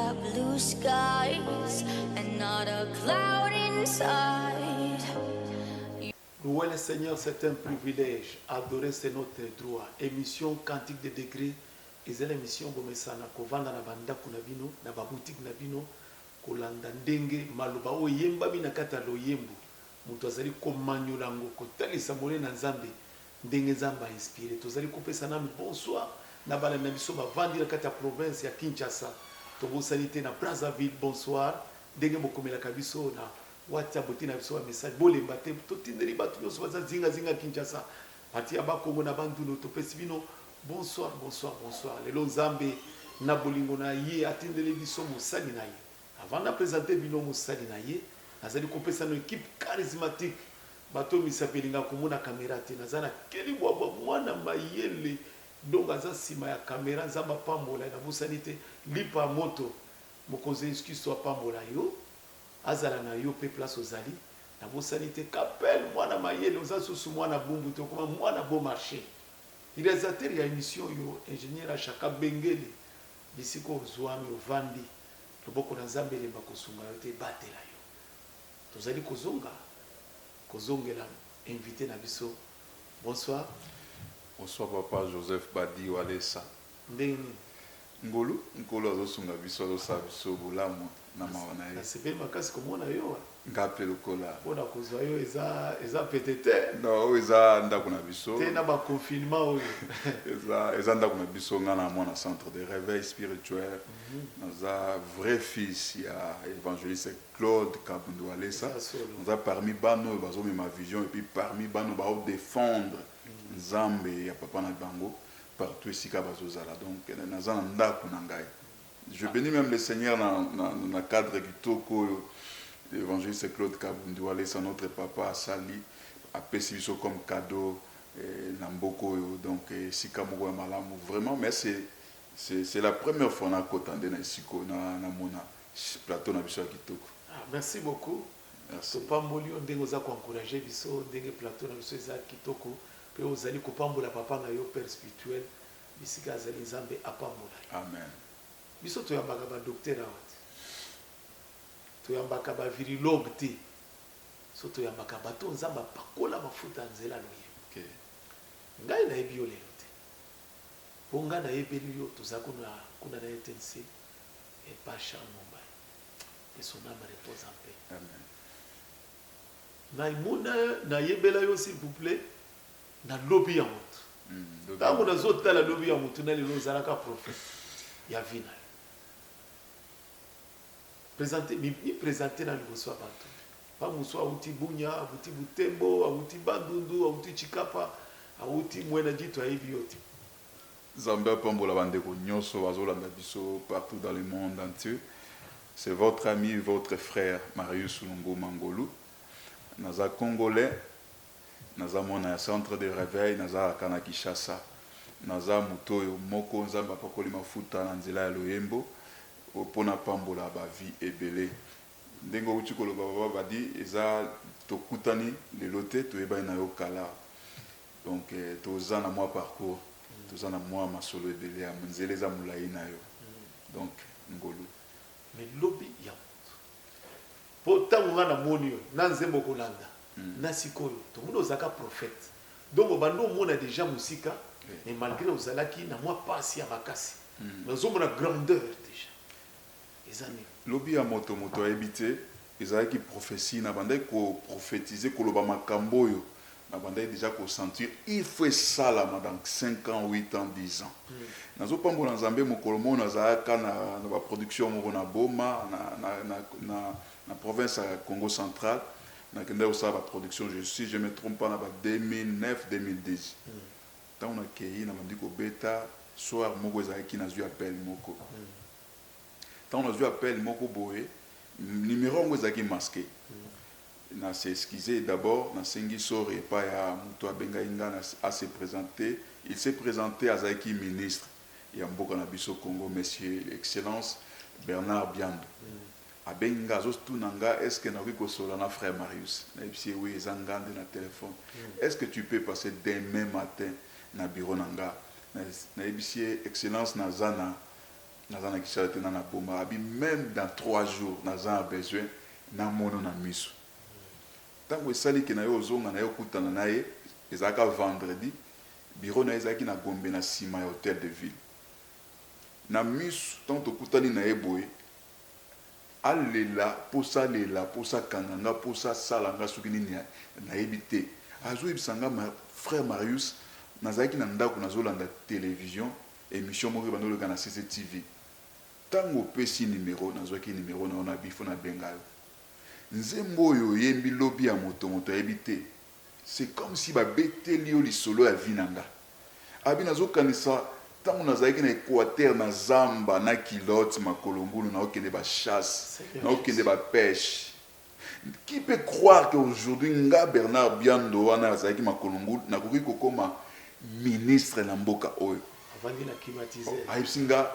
got blue skies and not a cloud inside. Louer le Seigneur, c'est un privilège. Adorer, c'est notre droit. Émission Cantique des degrés. Et c'est l'émission Bomesana. Kovanda na banda kuna bino, na baboutique na bino, kolanda ndenge, maloba o yemba bina kata lo yembo. Mutu azali komanyolango, kotalisa mole na nzambe. Ndenge nzamba inspiré. Tozali kopesa nami bonsoir. Na bala na biso bavandi na kata province ya Kinshasa. Tobosanite na Brazzaville, bonsoir. Ndenge mokomela kabiso na wati aboti na biso wa message bolemba te totindeli bato nyonso baza zinga Kinshasa bati ya bakongo na banduno topesi bino bonsoir lelo nzambe na bolingo na ye atindeli biso mosali na ye avant na présenter bino mosali na ye nazali kopesa no équipe charismatique bato misapelinga komona kamera te nazana keli bwabwa mwana mayele donc aza sima ya kamera nzamba pambola na bosani te lipa moto mokonzi excuse soit pambola yo azala na yo pe place ozali na bosani te kapel mwana mayele oza susu mwana bumbu te okoma mwana bon marché réalisateur ya émission yo ingénieur Achaka Bengele bisiko ozwami ovandi loboko na nzambe elemba kosunga yo te batela yo tozali kozongela invité na biso bonsoir papa Joseph Badi Walesa ndenge ngolu nkolo azosunga biso azosala biso bolamu na mawana ye nasepeli makasi komona yo ngape lokola mpona kozwa yo eza pete te no eza ndako na biso te na baconfinement oyo eza ndako na biso nga na mwana centre de réveil spirituel naza vrai fils ya évangéliste Claude Kabundu Walesa naza parmi bano oyo bazomema vision et puis parmi bano baodéfendre nzambe ya papa na bango partout ici à Bazozala. Donc, je bénis même le Seigneur dans le cadre du Toko, l'évangéliste Claude Kabundu Walesa, notre papa Sali, a Pessiviso comme cadeau, Namboko, donc, Sikamoko Malamu. Vraiment, mais c'est la première fois qu'on a entendu na mona plateau na biso Kitoko. Merci beaucoup. Merci. Pamboli on dengo za encourager biso dengue plateau na biso za Kitoko. Pe ozali kopambola papa na yo père spirituel bisika azali nzambe apambola. Amen. Biso toyambaka ba docteur awati. Toyambaka ba virologue te. So toyambaka bato nzamba pakola mafuta nzela loye. Okay. Ngai na yebi yo lelo te. Ponga na yebeli yo tozakuna kuna na etense et Pacha Mumbai. Et son âme repose en paix. Amen. Na imuna na yebela yo s'il vous plaît. Na lobby ya mutu ntango nazotala lobby ya mutu na lelo ozalaka prophète ya vina mi présente na liboso ya bato bamosu awuti bunya awuti butembo awuti bandundu awuti chikapa awuti mwena jito ayebi yo te nzambe apambola bandeko nyonso bazolanda biso partout dans le monde entier. C'est votre ami, votre frère Marius Lungo Mangolu, naza congolais. Naza mona ya centre de réveil naza kana Kinshasa naza mutoyo moko nzamba pakoli mafuta na nzela ya loyembo opona pambola ba vie ebele ndengo uti koloba baba badi eza tokutani lelo te toyeba na yo kala donc toza na moi parcours toza na moi masolo ebele ya nzela eza mulai na yo donc ngolu mais lobi ya po tango ngana moni yo na nzembo kolanda na sikoyo to muno zaka prophète donc bando mona déjà musika mais malgré ozalaki na moi pasi ya makasi mais on a grandeur déjà ezani lobi ya moto habité ezalaki prophétie na bandai ko prophétiser ko loba makambo yo na bandai déjà ko sentir il faut ça là dans 5 ans 8 ans 10 ans nazo pambola nzambe mokolo mo nazaka na ba production mo na boma na province ya Congo central. Na kende osa ba production je me trompe pas na ba 2009 2010 tant on a accueilli na bandiko beta soir moko ezaki na zu appel moko tant on a zu appel moko boé numéro ngo ezaki masqué na s'excuser d'abord na sengi sori pa ya muto abenga inga à se présenter il s'est présenté à Zaki ministre ya mboka na biso Congo monsieur excellence Bernard Biando abenga zostunanga est-ce que nakoki kosola na frère Marius na ebisi oui ezangande na téléphone est-ce que tu peux passer demain matin na bureau nanga na ebisi excellence na zana naza na Kinshasa te na bomba abi même dans 3 jours naza besoin na mono na miso tango esali ke na yo ozonga na yo kutana na ye ezaka vendredi bureau na ezaki na Gombe na sima ya hôtel de ville na miso tanto kutani na ye boye alela posa kanganga posa salanga soki nini na yebite azoyebisanga frère Marius nazaki na ndako nazolanda télévision émission moko bandoleka na CCTV tango pesi numéro nazwaki numéro na ona bifo na bengayo nzembo oyo yembi lobi ya moto yebite c'est comme si babeteli yo lisolo ya vinanga abi nazokanisa tango nazalaki na Équateur na zamba na kilote makolongulu na okende ba chasse na okende ba pêche. Qui peut croire qu'aujourd'hui nga Bernard Biando wana azalaki makolongulu na koki kokoma ministre na mboka oyo avandi na climatiser ayibsinga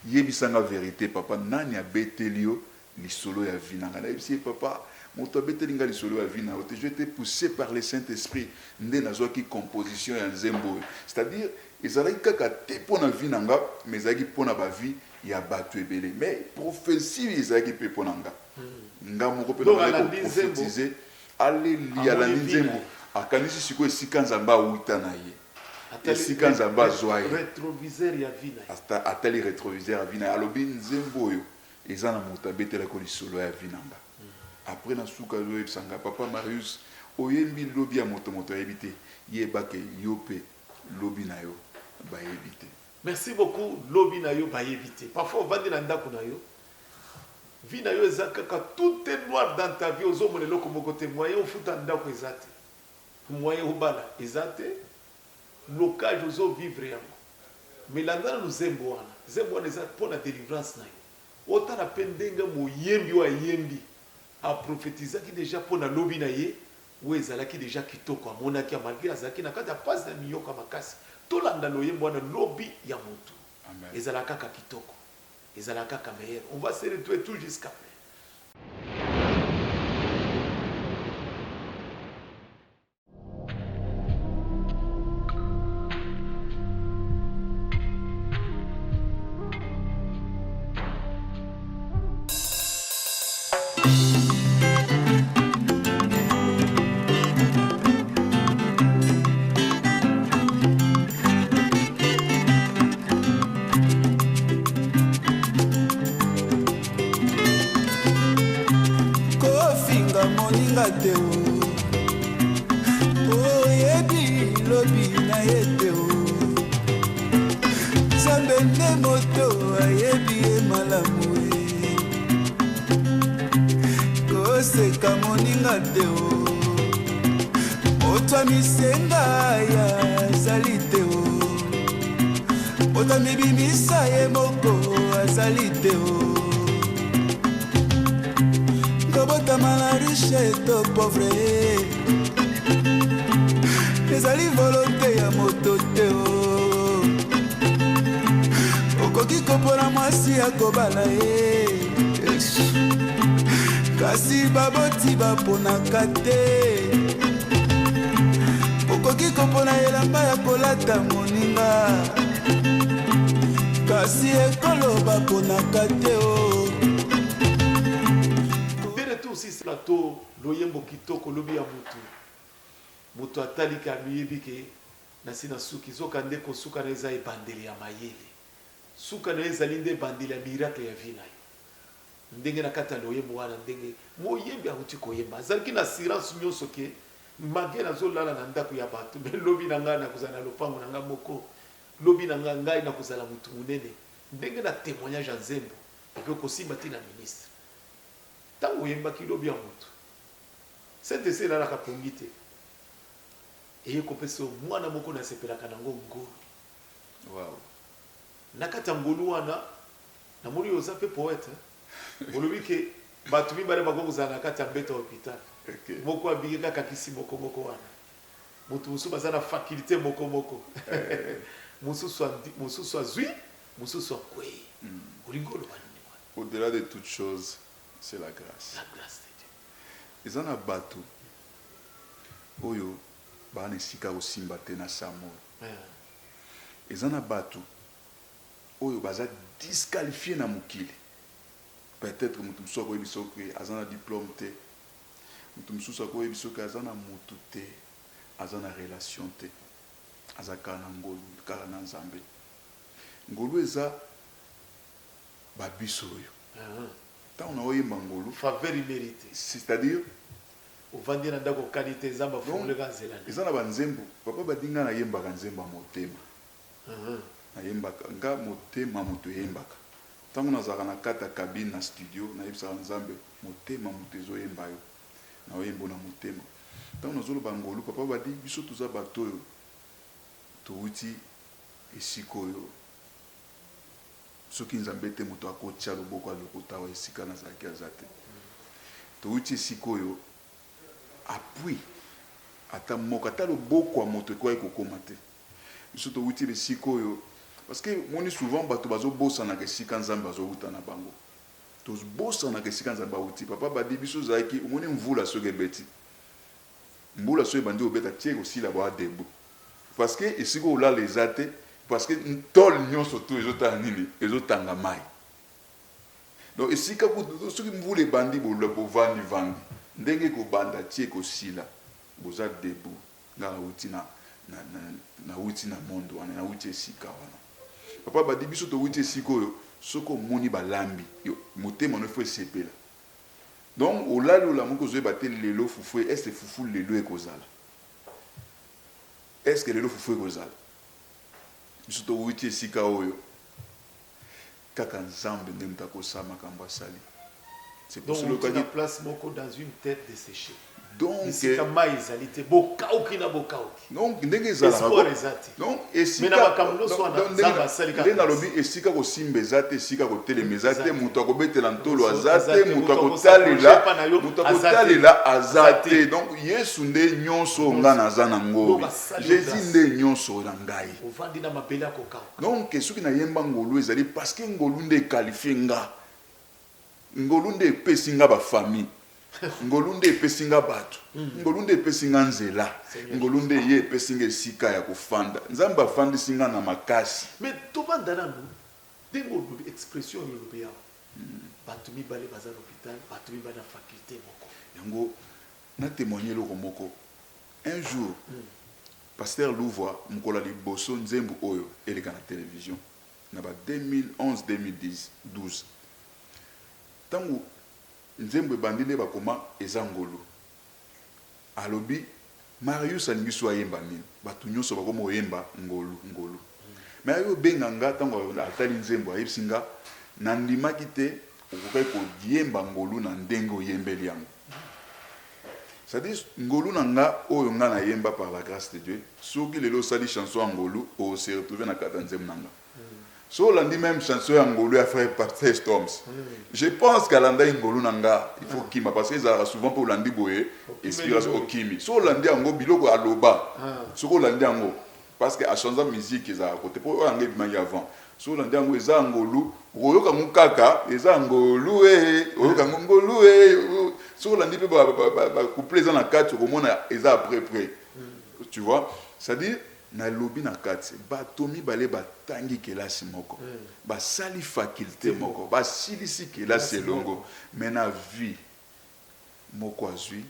yebisanga vérité papa nani abeteli yo lisolo ya vinanga na yebisi papa moto abeteli nga lisolo ya vina ote je été poussé par le Saint-Esprit nde nazwaki composition ya nzembo c'est-à-dire ezalaki kaka te mpona vi na nga mais ezalaki mpona bavi ya bato ebele mais prophétie ezalaki mpe mpona nga nga moko mpe nakoprofétise aleli alandi nzembo akanisi sikoyo esika nzambe awuta na ye esika nzambe azwa ye atali rétroviseur ya vi na ye alobi nzembo oyo eza na moto abetelaki lisolo ya vi na nga après na suka azoyebisanga papa Marius oyembi lobi ya moto ayebi te yebake yo mpe lobi na yo bayebi te. Merci beaucoup lobi na yo bayebi te. Parfois ovandi na ndako na yo vi na yo eza kaka tout est noir dans ta vie ozomona eloko moko te moyen ofuta ndako eza te moyen obala eza te blocage ozovivre yango mais landana no zembo wana eza mpona délivrance na yo otala mpe ndenge moyembi oyo ayembi aprophétisaki déjà mpona lobi na ye oyo ezalaki déjà kitoko amonaki amalgré azalaki na kati ya pasi na miyoka makasi tolanda loyembo wana lobi ya motu ezalaka kaka kitoko ezalaka kaka meilleur on va se retrouver tout jusqu'après. ezali volonté ya moto te okoki kopona mwasi ya kobala ye kasi baboti baponaka te okoki kopona elamba ya kolata moninga kasi ekolo baponaka te aussi plateau loyembo kitoko lobi ya mutu atali ka miyebi ke nasina suki zoka ndeko suka na eza ebandeli ya mayele suka na ezali nde ebandeli ya miracle ya vie na yo ndenge na kati ya loyembo wana ndenge moyembi akuti koyemba azalaki na assurance nyonso ke mage nazolala na ndako ya bato me lobi na ngai nakozala na lopango na ngai moko lobi na ngai nakozala mutu munene ndenge na témoignage ya nzembo eke kosimba ti na ministre tango oyembaki lobi ya motu sentese elalaka pongi te eye kopesa mwana moko nasepelaka nango ngolu na kati ya ngolu wana namoni oza mpe poete olobi ke bato mibale bako kozala na kati ya mbeto ya hôpital moko abiki kaka kisi moko wana motu mosusu baza na faculté moko mosusu azwi mosusu akwei olingi oloba nini wana au-delà de toute chose c'est la grâce. La grâce de Dieu. Ils en a battu. Oyo, bane sika osimba te na samo. Ils en a battu. oyo baza disqualifié na mokili. Peut-être mutu mususu akoyebi soki aza na diplôme te, mutu mususu akoyebi soki aza na mutu te, aza na relation te, aza kaka na ngolu, kaka na nzambe. Ngolu eza babiso oyo. Tant on a oyemba ngolu, faveur immérité. c'est-à-dire ovandi na ndako qualité nzamba fungule kanzela. Eza na banzembo, papa badinga na yembaka nzemba motema. Na yembaka nga motema moto yembaka. Tango nazaka na kata cabine na studio na yebisaka nzambe motema moto ezoyemba yo. Na oyembo na motema. Tango nazoloba ngolu papa badi biso tuza bato oyo touti esika oyo soki nzambe te moto akotia loboko alokota wa esika nazalaki aza te. Touti esika oyo appui ata moko ata loboko ya moto ekoki kokoma te. Biso touti esika oyo parce que moni souvent bato bazobosa na kesika nzambe azouta na bango. Tous bosa na kesika nzambe auti papa badi biso zaki moni mvula soki ebeti. Mbula soki bandi obeta tie aussi la ba debout. Parce que esika ola les ate parce que tol nyonso to ezotanga nini ezotanga mai. Donc esika ko soki mvula bandi bola bovandi vandi ndenge ko banda tie ko sila boza debout ngala uti na uti na mondo wana na uti esika wana. Papa badi biso to uti esika oyo soko moni balambi yo motema no faut sepela. Donc olalo la moko zoe batel lelo fufu est fufu lelo ekozala. Est-ce que lelo fufu ekozala? Biso to uti esika oyo kaka nzambe ndem takosama kamba sali. C'est pour cela que la place moko dans une tête desséchée. Donc donc ndenge ezala donc esika na lobi esika ko simba ezate esika ko telemezate mutu akobetela ntolo azate mutu akotalela azate donc Yesu nde nyonso ngana azana ngobi Jésus nde nyonso na ngai ovandi na mabele akoka donc esuki na yemba ngolu ezali parce que ngolu nde qualifié nga ngolu nde pesi nga ba famille ngolunde epesinga bato ngolunde epesinga nzela ngolunde ye epesinga esika ya kufanda nzamba fandi singa na makasi mais tobanda nanu dengo lobi expression yo lobi ya bato mibale baza l'hôpital bato mibale na faculté moko yango na témoigner loko moko un jour pasteur Louvois mukola liboso nzembo oyo eleka na télévision na ba 2011 2012 tango nzembo bandine bakoma ezangolo alobi Marius alingi so ayemba nini batu nyonso bakoma oyemba ngolu mais ayo benganga tango atali nzembo ayebsinga na ndimaki te okokai kodiemba ngolu na ndenge oyembeli yango c'est-à-dire ngolu nanga oyo nga na yemba par la grâce de Dieu soki lelo sali chanson ngolu o se retrouver na kata nzembo nanga. So on dit même chanson angolo à frère Pasteur Storms. Je pense qu'à l'anda ingolo nanga il faut kima parce que ça souvent pour l'andi boye inspiration au kimi. So on dit ango biloko aloba. So on dit ango parce que à changer musique ils a côté pour ango bimanya avant. So on dit ango eza angolo oyoka mukaka eza angolo oyoka ngolo so on dit pe ba coupler ça na 4 au mona eza après tu vois c'est-à-dire na lobi na kati batomi bale batangi kelasi moko basali faculté moko basilisi kelasi elongo mais na vie moko azui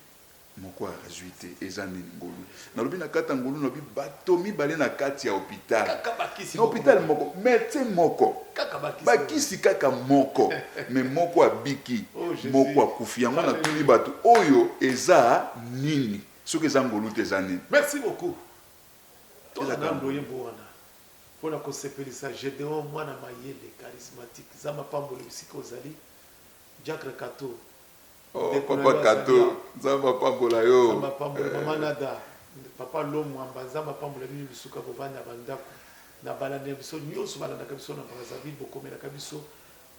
moko azuite ezani ngolu na lobi na kati ngolu lobi batomi bale na kati ya hôpital na hôpital moko médecin moko bakisi kaka moko mais moko abiki moko akufi yango na tuli bato oyo eza nini soki eza ngolu te eza nini. Merci beaucoup. Pour la consépélisa, Gédéon Mwana Mayele, charismatique, Zama Pambole, Psychozali, Jacques Kato. Oh, Papa Kato, Zama Pambola yo. Zama Pambole, Mama Nada, Papa Lomwamba, Zama Pambole, Bisuka Bovana Bandaku, Nabala Nebiso, Nyos Balana Kabiso, Brazzaville, Bokome la Kabiso,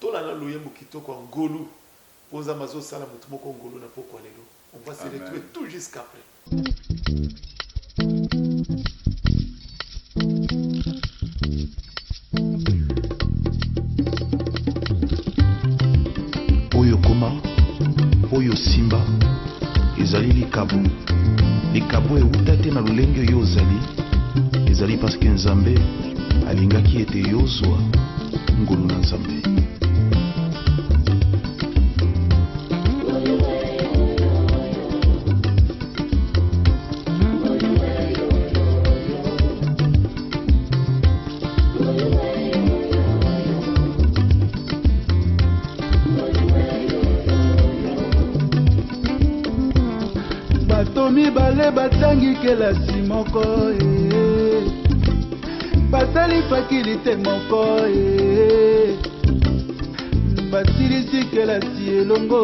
Tolana Loyembo Kitoko, Ngolu, Ozamazo Salamutumoko, Ngolu, Napoko Alelo. On va se retrouver tout jusqu'après. Oyo koma, oyo simba, ezali likabo euta te na lolenge oyo ozali, ezali parce que Nzambe alingaki ete yozwa ngolu na nzambe. mibale batangi kelasi moko basali fakilite moko basilisi kelasi elongo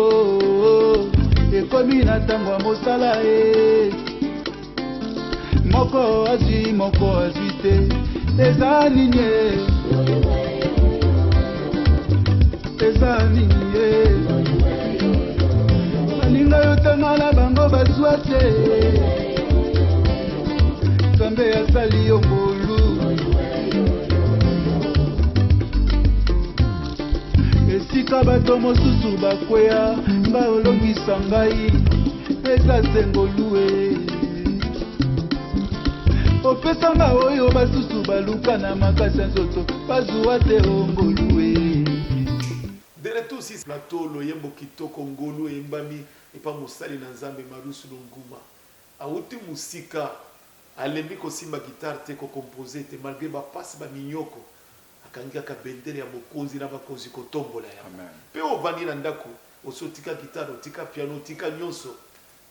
ekomi na ntango ya mosala moko azwi te eza nini balinga yotanga na bango bazwa te nzambe asali yo ngolu esika bato mosusu bakweya nga olongisa ngai eza se ngolu opesanga oyo basusu baluka na makasi ya nzoto bazwa te ngolu De retour si plateau lo yembo kitoko ngolu embami epa musali na nzambe marusu longuma auti musika alembi kosimba guitare te ko composer te malgré ba passe ba minyoko akangika ka bendele ya mokonzi na bakonzi kotombola ya pe ovandi na ndako osotika guitare otika piano otika nyonso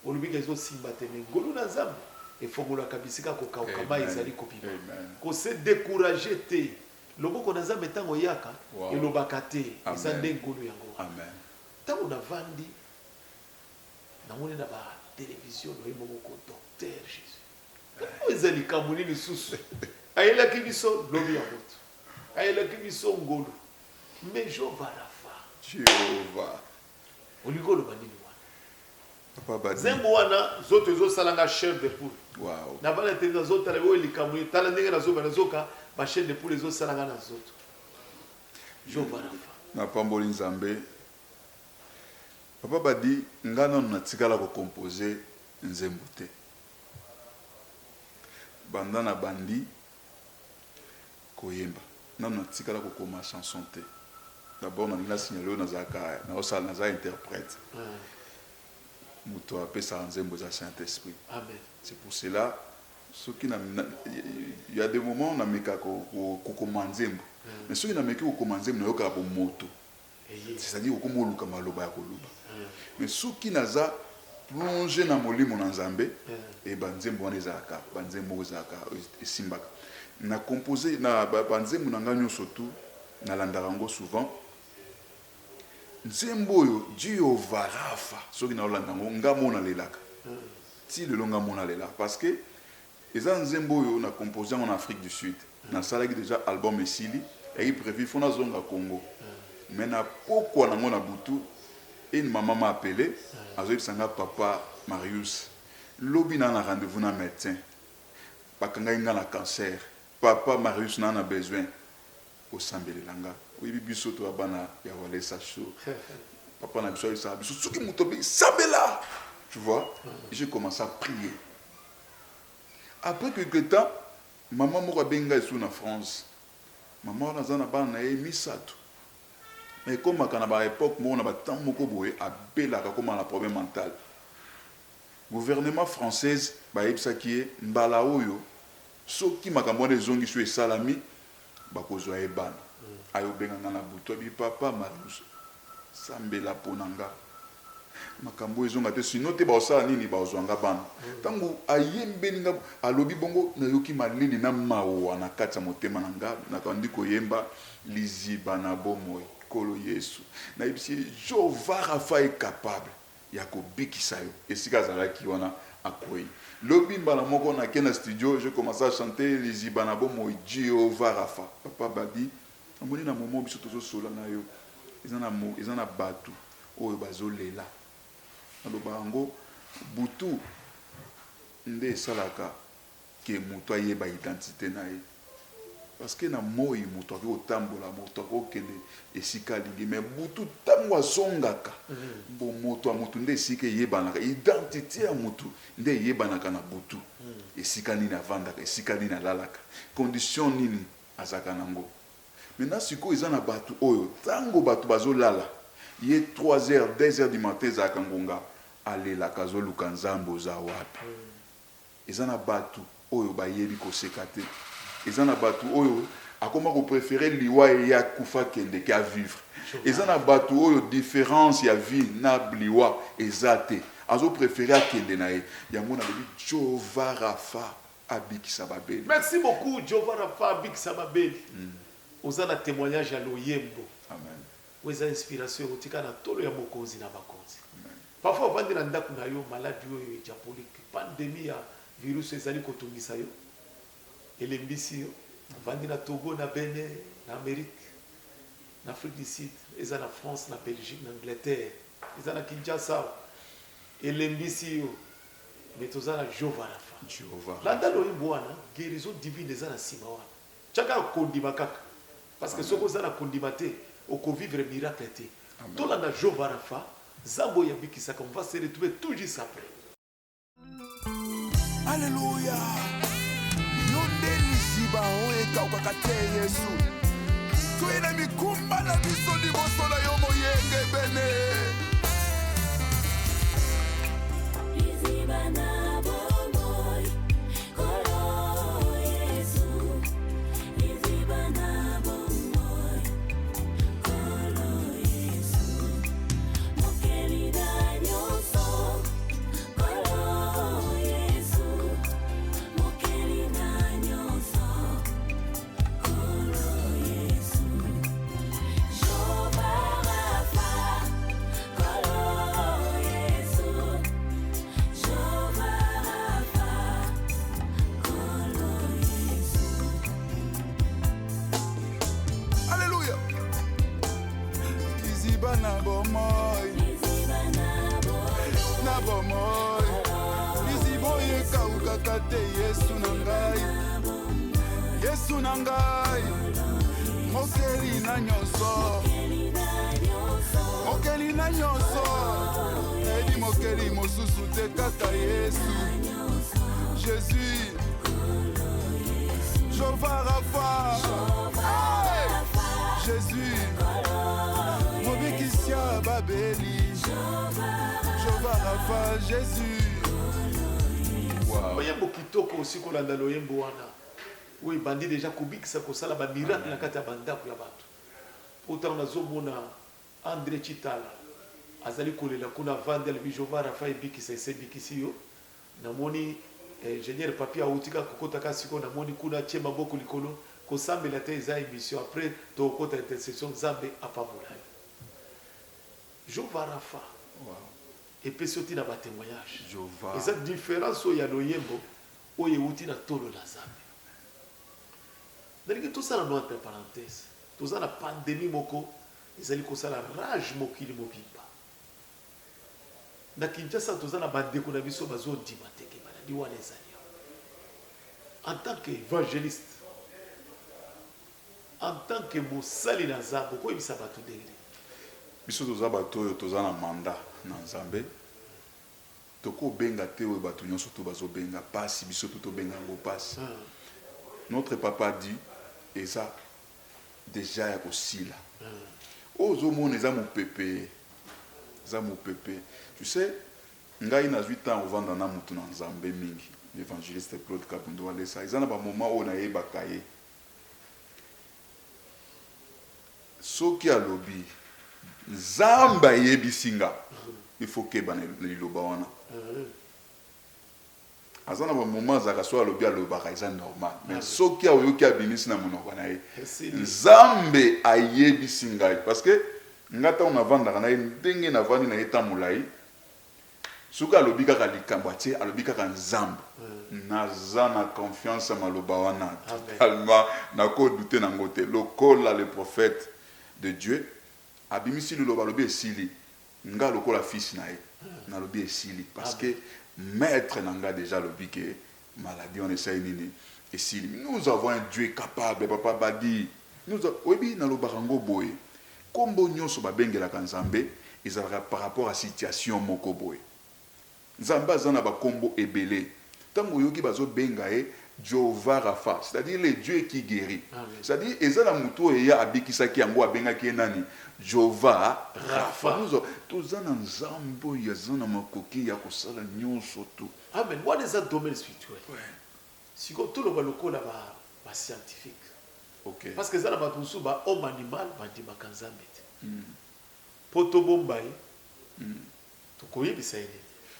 olubika ezo simba te ngolu na nzambe efongola kabisika ko kauka mai ezali kopima ko se décourager te loboko na nzambe ntango yaka elobaka te eza nde ngolu yango ntango navandi namoni na batelevizio loyembo moko docteur jésus eza likambo nini lisusu ayelaki biso lobi ya moto ayelaki biso ngolu me jehova rafa olingi oloba nini wana zembo wana zoto ezosalanga chef de poule na bana te nazotala oyo likambo tala ndenge nazoba nazoka ba chaîne de poule ezosalanga na zoto jehova rafa napamboli nzambe papa badi nga nano natikala kocompose nzembo te banda na bandi koyemba nano natikala kokoma chanson te d'abord nalingi nasignale oyo nazalaka naosala naza interprète moto apesaka nzembo eza Saint-Esprit. C'est pour cela il y a des moments nameka kokoma nzembo mais soki nameki kokoma nzembo nayokaka bomoto c'est-à-dire okoma oluka maloba ya koloba mais soki naza plongé na molimo na nzambe e banzembo wana ezalaka banzembo oyo ezalaka esimbaka na composé na banzembo na nga nyonso tu nalandaka yango souvent nzembo oyo Jehova Rafa soki naolanda yango nga mona lelaka ti lelo nga mona lelaka parce que eza nzembo oyo na composé en Afrique du Sud nasalaki déjà album esili eki prévu fo nazonga Congo mais na pokwa nango na butu une maman m'a appelé azoyebisa nga papa Marius lobi na rendez-vous na médecin bakanga nga na cancer papa Marius na besoin osambelelanga oyebi biso to bana ya walesa show papa na biso ça biso soki mutobi sabela tu vois j'ai commencé à prier après quelque temps maman moko benga sous na France maman na zana bana e misato mais comme à la époque on a pas tant moko boye a bela comme la problème mental gouvernement française ba yebisa ki mbala oyo soki makambo na zongi so esalami bakozwa ebana ayo benga na buto bi papa Marius sambela ponanga makambo ezonga te sino te ba osala nini ba ozwanga bana tango ayembeli nga alobi bongo na yoki malili na mawa na kati ya motema na nga na kandi koyemba liziba na bomoy kolo Yesu na yebisi Jehova Rafa est capable ya kobikisa yo esika zalaki wana akoyi lobi mbala moko na kena studio je commence à chanter liziba na bomoy Jehova Rafa papa badi amoni na momo biso tozo sola na yo ezana batu oyo bazolela aloba yango butu nde esalaka ke moto ayeba identité na ye parce que na moi moto aki otambola moto aki okende esika alingi mais butu ntango azongaka bo moto ya motu nde esika eyebanaka identité ya motu nde eyebanaka na butu esika nini avandaka esika nini alalaka condition nini azalaka nango maintenant siko ils na batu oyo tango batu bazolala ye 3h 2h du matin za kangonga alela kazoluka nzambo za wapi ils na batu oyo bayebi koseka te ils na batu oyo akoma ko préférer liwa ya kufa kende ka vivre ils na batu oyo différence ya vie na bliwa ezate azo préférer akende na ye yango na lebi Jova Rafa abikisa babeli. Merci beaucoup Jova Rafa abikisa babeli. Ozana témoignage ya loyembo. Amen. Weza inspiration otika na tolo ya mokonzi na bakonzi. Parfois vandi na ndaku na yo maladi oyo diabolique pandémie ya virus ezali kotungisa yo. Elembisi yo vandi na Togo na Benin na Amérique na Afrique du Sud eza na France na Belgique na Angleterre eza na Kinshasa elembisi yo metoza na Jova Rafa. Jova. Landa loyembo wana guérison divine eza na sima wana. Chaka kondima kaka. Parce que ce que vous avez condimate, au vivre miracle. Tout le monde Jova Rafa, Zambo Yabiki, on va se retrouver tout juste après. Alléluia. Yonde lisiba oeka ukakate Yesu. Tuina mikumba na biso liboso na yo moyenge bene. Yesu nangai mokeli na nyonso edi mokeli mosusu te kaka Yesu Jésus Jova Rafa Jésus mobikisia babeli Jova Rafa Jésus. Oyembo kitoko aussi kolanda loyembo wana. Oui, bandi déjà kubikisa kosala ba miracle na kati ya bandako ya bato. Autant nazomona André Chitala azali kolela kuna vande le Jova Rafa ebikisa esebikisi yo. Namoni ingénieur papier autika kokota kasiko namoni kuna chema boko likolo kosambela te eza émission après to kota intercession Zambe apamula. Jova Rafa. Wow. Et puis surtout na ba témoignage. Jova. Et cette différence o ya loyembo o yeuti na tolo la Zambe. Tout ça dans entre parenthèses. Tout ça la pandémie moko, ils allaient ça la rage mokili mobimba. Na Kinshasa tout ça na bande ko na biso bazo dimateke baladi wana ezali. En tant qu'évangéliste, en tant que mosali na Nzambe ko ebisa bato ndenge. Biso toza bato oyo toza na mandat na Nzambe. Toko benga te oyo bato nyonso to bazo benga pasi biso to benga ngo pasi. Notre papa dit et ça déjà ya kosila ozomona eza mopepe tu sais ngai na 8 ans ovanda na mutu na Nzambe mingi l'évangéliste Claude Kabundo walesa eza na ba moment oyo nayebaka ye soki alobi Nzambe ayebisinga il faut keba na liloba wana azana ba moment za kaswa lobi alobaka eza normal mais soki ayoki abimisi na monoko na ye Nzambe ayebisi ngai parce que ngata on avanda na ye ndenge na vandi na eta mulai soki alobi kaka likambo atie alobi kaka Nzambe naza na confiance maloba wana totalement nako douter nango te lokola le prophète de Dieu abimisi loba lobi esili nga lokola fils na ye na lobi esili parce que maître nanga déjà le bique maladie on essaye nini et si nous avons un Dieu capable papa badi nous obi na lo barango boye kombo nyonso babengela Nzambe ezalaka par rapport à situation moko boye Nzambe azana ba kombo ebele Tango yoki bazo bengae Jehovah Rapha, c'est-à-dire le Dieu qui guérit. Amen. C'est-à-dire ezala muto eya abikisaki yango abengaki nani Jehovah Rapha. Rapha. Tozana nzambo ya zana makoki ya kosala nyonso to. Amen. What is that domaine spirituel? Ouais. Si tout le baloko là ba scientifique. OK. Parce que ça là ba tusu ba homme animal ba di makanzambe. Poto bombai. To koyebisa ene.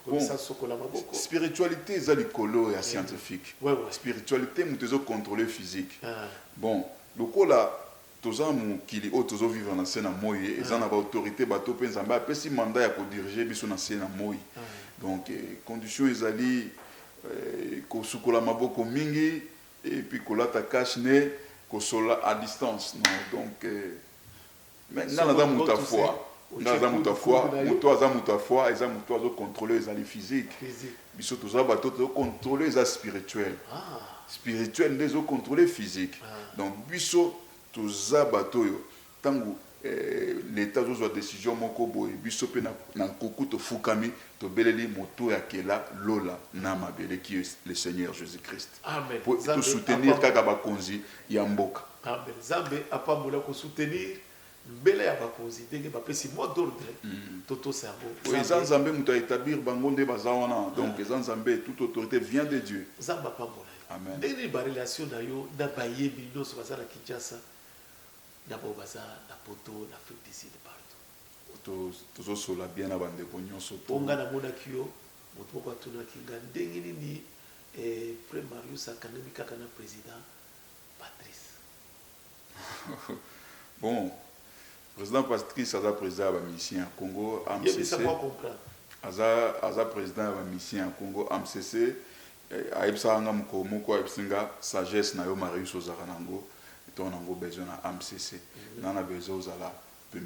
Bon. Ça sokola maboko. Spiritualité eza likolo ya scientifique. Ouais. Spiritualité mutezo contrôler physique. Ah. Bon, lokola toza mukili o tozo vivre na sena moyi eza na ba autorité bato pe nzambe apesi mandat ya ko diriger biso na sena moyi. Donc condition ezali ko sukola maboko mingi et puis kolata cache-nez ko sola à distance non donc maintenant na muta foi ngaza muta foi muto aza muta foi eza muto azo contrôler ezali physique biso toza bato to contrôler eza spirituel spirituel ndezo contrôler physique donc biso toza bato yo tangu l'état zozwa décision moko boye biso pe na nkuku tofukami tobeleli moto ya kela lola na mabele qui est le Seigneur Jésus-Christ. Amen. Pour te soutenir kaka bakonzi ya mboka. Amen. Zambe apambola ko soutenir mbele ya bakonzi ndenge bapesi mot d'ordre toto sabo. Oui, Nzambe muto établir bango nde bazawana donc Nzambe toute autorité vient de Dieu. Zamba pambola. Amen. Ndenge ba relation na yo na bayebi nyonso bazala Kinshasa na bobaza na poto na Afrique du Sud partout. Tozo sola bien na bande ko nyonso to. Onga na mona kiyo moto moko atuna kinga ndenge nini Frère Marius akandemi kaka na président Patrice. Bon, président Patrice aza président ba mission à Congo Il ça AMCC. pas comprendre. Aza président ba mission à Congo AMCC. Aibsa nga moko aibsinga sagesse na yo Marius Ozaranango. On a besoin de AMCC. On a besoin de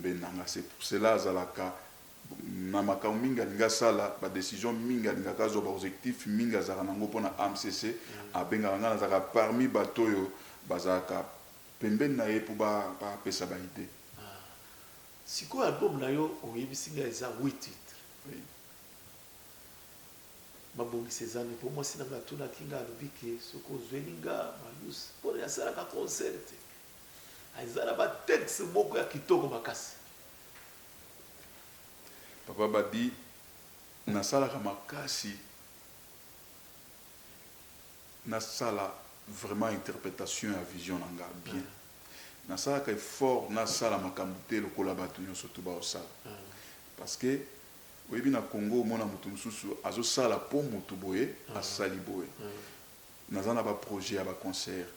c'est pour cela azalaka na makambo minga linga sala ba décision minga linga kazo ba objectif minga zaranango pona AMCC abenga ngana zaka parmi batoyo bazaka pembeni na ye pour ba pesa ba idée. Siko album na yo oyebisinga eza 8 titres. Oui. Mabongi Cézanne pour moi sinanga tuna kinga alobiki soko zwelinga Marius pour ya sala ka concert. Aizala ba texte moko ya kitoko makasi. Papa badi na sala ka makasi na sala vraiment interprétation à vision nanga bien. Na sala ka effort na sala makambute lokola batu nyonso to ba osala. Parce que oyebi na Congo mona mutu mususu azo sala po mutu boye asali boye. Naza na ba projet ya ba concert.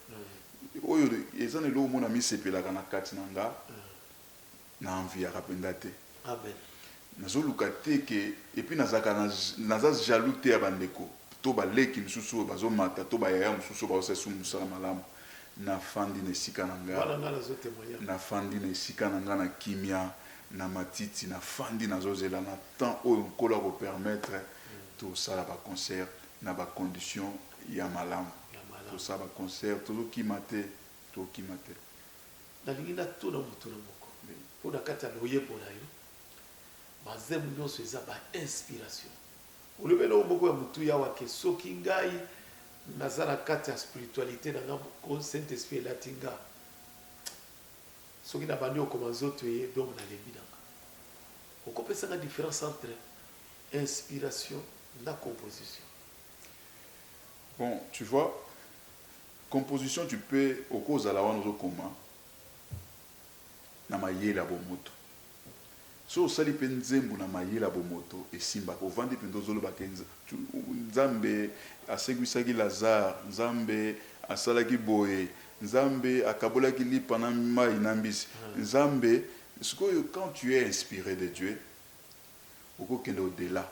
Oyo ezana lo mona misepelaka na kati nanga na envie ya kapenda te. Amen. Nazo lukate ke et puis naza jaloux te ya bandeko to ba leki mususu bazo mata to ba yaya mususu ba osesu musala malamu na fandi na sika nanga. Wala ngala zo témoigner. Na fandi na sika nanga na kimia na matiti na fandi na zozela na temps oyo nkola ko permettre to sala ba concert na ba condition ya malamu. To sala ba concert to kimate to kimate. Na lingina to na mutu na moko. Po na kata loye bona yo. Bazemu nyonso eza ba inspiration. Olobelo moko ya mutu ya wake soki ngai nazala kati ya spiritualité na ngambo Saint-Esprit latinga. Soki na bandi okoma nzoto ye donc na lebi nanga. Okopesa la différence entre inspiration na composition. Bon, tu vois, composition tu peux au cause à la wana okoma na mayela bomoto. So sali pe nzembo na mayela bomoto esimba ko vandi pe ndozolo bakenza. Nzambe asegwisaki Lazare, Nzambe asalaki boye, Nzambe akabolaki lipa na mai na mbisi. Nzambe quand tu es inspiré de Dieu, oko kende au-delà.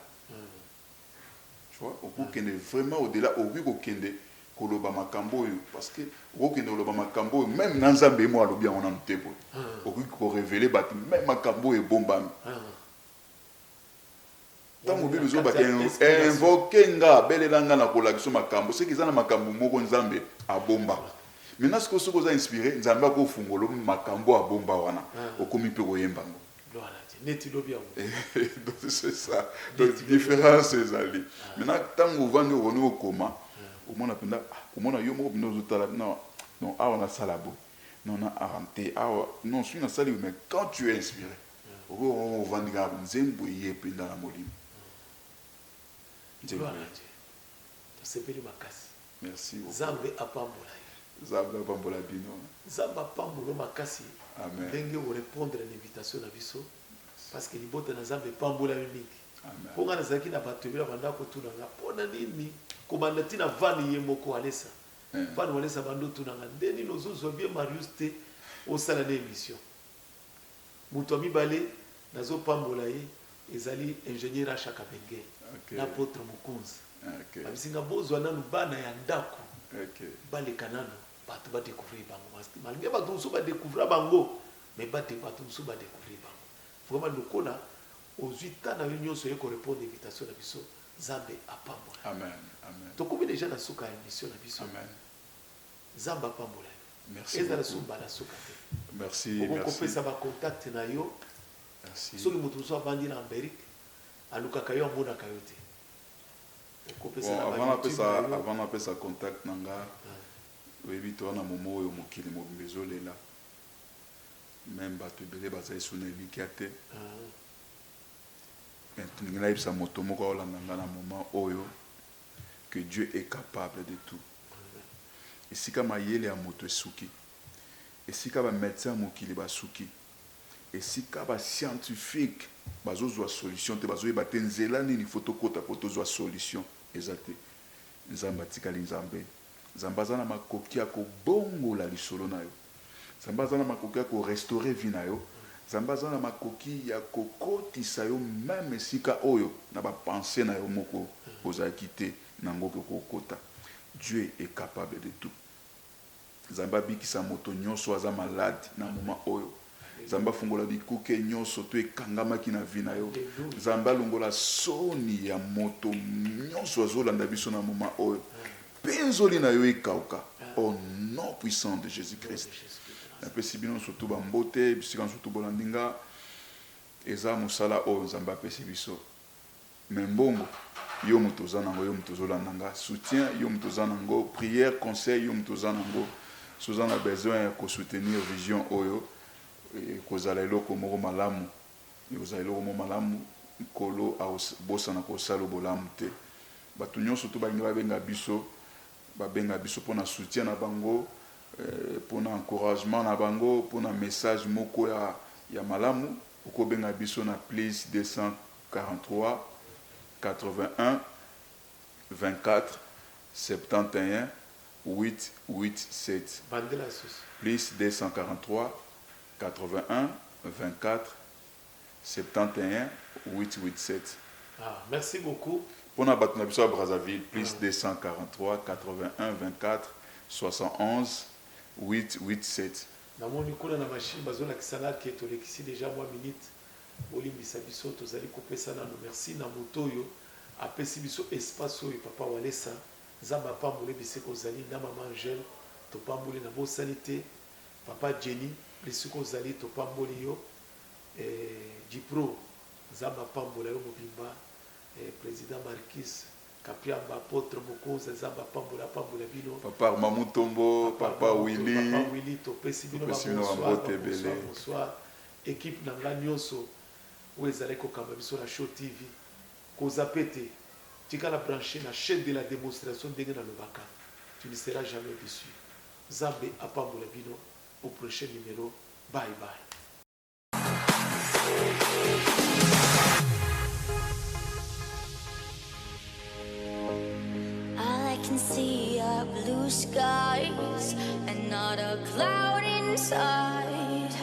Tu vois, oko kende vraiment au-delà, oko kende koloba makambo parce que oko kende koloba makambo même na Nzambe mo alobi on en tebo. Oko ko révéler bat même makambo e bombami. Tango bi bezo ba invoquer nga belelanga na kolakisa makambo, c'est qu'ils ana makambo moko Nzambe a bomba. Maintenant ce que soko za inspiré Nzambe ko fungolo makambo a bomba wana okomi pe koyembango. Donc c'est ça. Donc différence ezali. Maintenant tango vandi ono koma komona penda komona yo moko bino zotala non non awa na salabo non na arante awa non suis na sali mais quand tu es inspiré on vandika nzembo ye penda na molimo Gloire à Dieu. Tosepeli makasi. merci Nzambe apambola yo. Nzambe apambola bino. Nzambe apambola makasi. Amen. Ndenge o répondre à l'invitation na biso parce que libota na Nzambe pambola mingi. Amen. Ponga nazaki na bato ebela banda kotuna nga pona nini kobanda tina vani ye moko alesa. Vani walesa bando tuna nga ndeni nozozwa bien Marius te osala na émission. Muto mibale nazo pambola ye ezali ingénieur à chaque benge. Okay. Na potre Mukunzi. Okay. Abisinga bozwa nanu bana ya ndako. Okay. Baleka nanu bato ba découvrir bango. Malgré bato musu ba découvrir bango, mais bato musu ba découvrir bango. Vraiment lokola ozwi ta na union so yeko répondre invitation na biso Nzambe apambola. Amen. Amen. Tokomi déjà na suka émission na biso. Amen. Nzambe apambola. Merci. Ezala sumba na suka te. Merci. Merci. Merci. Kopesa ba contact na yo. Merci. Soki mutu so avandi na Amérique alukaka yo amonaka yo te. Bon, avant d'appeler ça contact nanga, oui, toi na momo yo mokili mobimbezo lela. Même bato belé bazai sona bikiate. Mais tu n'as pas sa moto moko olanda na moment oyo que Dieu est capable de tout. Et si kama yele ya moto suki. Et si kama médecin mokili ba suki. Et si kaba scientifique bazozwa solution te bazoyeba te nzela nini fotokota po tozwa solution ezate nzambe atikali nzambe nzambe aza na makoki ya kobongola lisolo na yo nzambe aza na makoki ya korestore vi na yo nzambe aza na makoki ya kokotisa yo meme esika oyo na bapense na yo moko ozalaki te nango kokokota. Dieu est capable de tout. Nzambe abikisa moto nyonso aza malade na moment oyo Zamba fungola bikuke nyonso to ekangamaki na vi na yo. Zamba longola soni ya moto nyonso azolanda biso na moment oyo. Penzoli na yo ekauka. Au nom puissant de Jésus-Christ. Napesi bino surtout bambote, bisika surtout bolandinga. Eza musala oyo Zamba apesi biso. Membongo yo moto zanango yo moto zolandanga. Soutien yo moto zanango, prière, conseil yo moto zanango. Suzana besoin ya ko soutenir vision oyo. Kozala eloko moko malamu kozala eloko moko malamu kolo bosana kosala bolamu te bato nyonso to balingi babenga biso mpona soutien na bango mpona encouragement na bango mpona message moko ya malamu okobenga biso na plus 243 81 24 71 887 plus 243 81 24 71 887. Merci beaucoup. Pour la Batnabiso à Brazzaville, plus 243 81 24 71 887. Namoni kuna na machine bazola kisana ki etolekisi déjà moi minute olimbisa biso tozali kopesa na merci na motoyo apesi biso espace oyo papa walesa zamba pambole biseko zali na mama Angel to pambole na bo sanité papa Jenny bisiko zali to pambole yo Dipro zamba pambola yo mobimba président Marquis Kapiamba apôtre Mokoza zamba pambola bino papa Mamutombo papa Willy to pesi bino bonsoir équipe nanga nyonso wezale ko kamba biso na Show TV koza pete tika la brancher na chaîne de la démonstration ndenge na lobaka tu ne seras jamais déçu zambe apambola bino au prochain numéro. Bye bye. All I can see are blue skies and not a cloud inside.